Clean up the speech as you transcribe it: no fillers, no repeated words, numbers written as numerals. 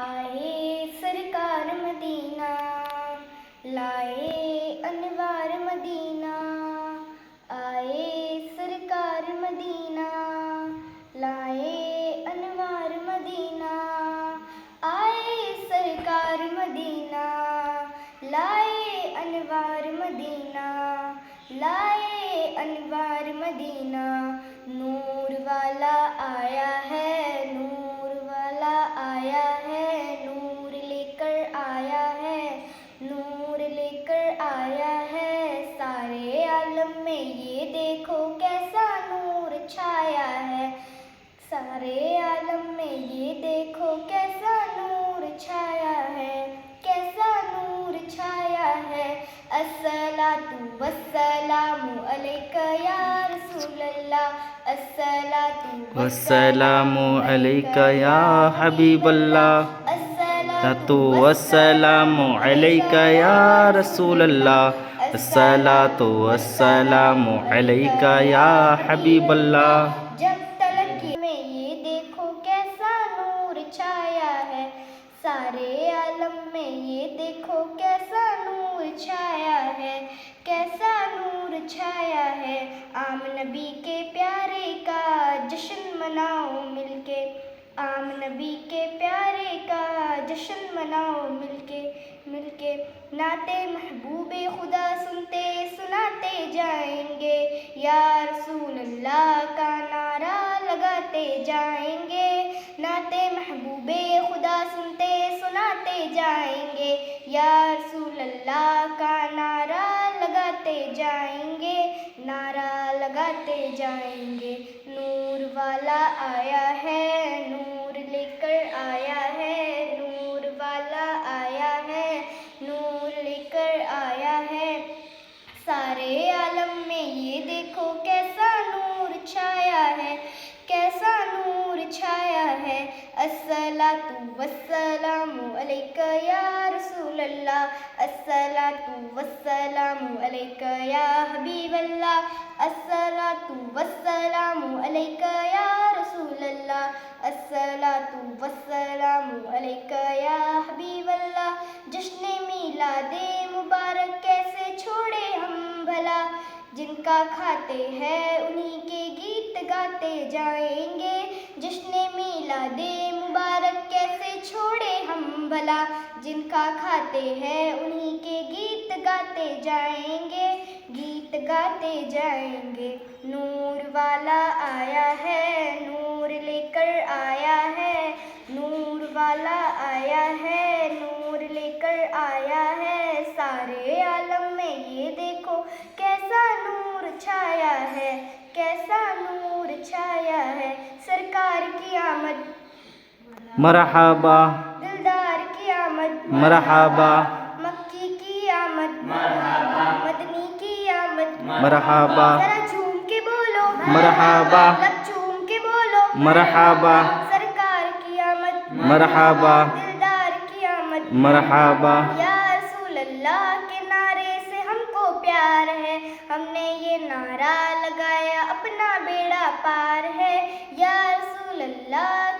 آئے سرکار مدینہ، لائے انوار مدینہ، آئے سرکار مدینہ، لائے انوار مدینہ، آئے سرکار مدینہ، لائے انوار مدینہ، لائے انوار مدینہ، نور والا آیا ہے، نور والا آیا ہے، نور لے کر آیا ہے، نور لے کر آیا ہے، سارے عالم میں یہ دیکھو کیسا نور چھایا ہے، سارے عالم میں یہ دیکھو کیسا نور چھایا ہے، کیسا نور چھایا ہے، الصلاۃ والسلام علیک یا رسول اللہ، الصلاۃ والسلام علیک یا حبیب اللہ، الصلاۃ والسلام علیک یا رسول اللہ، الصلاۃ والسلام علیک یا حبیب اللہ۔ جب تلقی میں یہ دیکھو کیسا نور چھایا ہے، سارے عالم میں یہ دیکھو کیسا نور چھایا ہے، کیسا نور چھایا ہے، عام نبی کے پیارے کا جشن مناؤ مل کے، عام نبی کے پیارے کا جشن مناؤ مل کے، مل کے، نعت محبوب خدا سنتے سناتے جائیں گے، یا رسول اللہ کا نعرہ لگاتے جائیں گے، نعت محبوب خدا سنتے سناتے جائیں گے، یا رسول اللہ کا نعرہ لگاتے جائیں گے، نعرہ لگاتے جائیں گے، نور والا آیا ہے، نور لے کر آیا ہے، نور والا آیا ہے، نور لے کر آیا ہے، سارے عالم میں یہ دیکھو کیسا نور چھایا ہے، کیسا نور چھایا ہے، الصلاۃ والسلام علیک یا رسول اللہ، الصلاۃ والسلام علیک یا حبیب اللہ، الصلاۃ والسلام علیک یا رسول اللہ، الصلاۃ والسلام علیک یا حبیب اللہ۔ جشن میلاد مبارک کیسے چھوڑے ہم بھلا، جن کا کھاتے ہیں انہی کے گیت گاتے جائیں گے، جشن میلاد مبارک کیسے چھوڑے ہم بھلا، جن کا کھاتے ہیں انہی کے گیت گاتے جائیں گے، گیت گاتے جائیں گے، نور والا آیا ہے، نور لے کر آیا ہے، نور والا آیا ہے، نور لے کر آیا ہے، سارے عالم میں یہ دیکھو کیسا نور چھایا ہے، کیسا نور چھایا ہے، سرکار کی آمد مرحبا، دلدار کی آمد مرحبا، مکی کی آمد مرحبا، مدنی کی آمد مرحبا، ذرا جھوم کے بولو مرحبا، لب جھوم کے بولو مرحبا، سرکار کی آمد مرحبا، دلدار کی آمد مرحبا، یا رسول اللہ کے نعرے سے ہم کو پیار ہے، ہم نے یہ نعرہ لگایا اپنا بیڑا پار ہے، یا رسول اللہ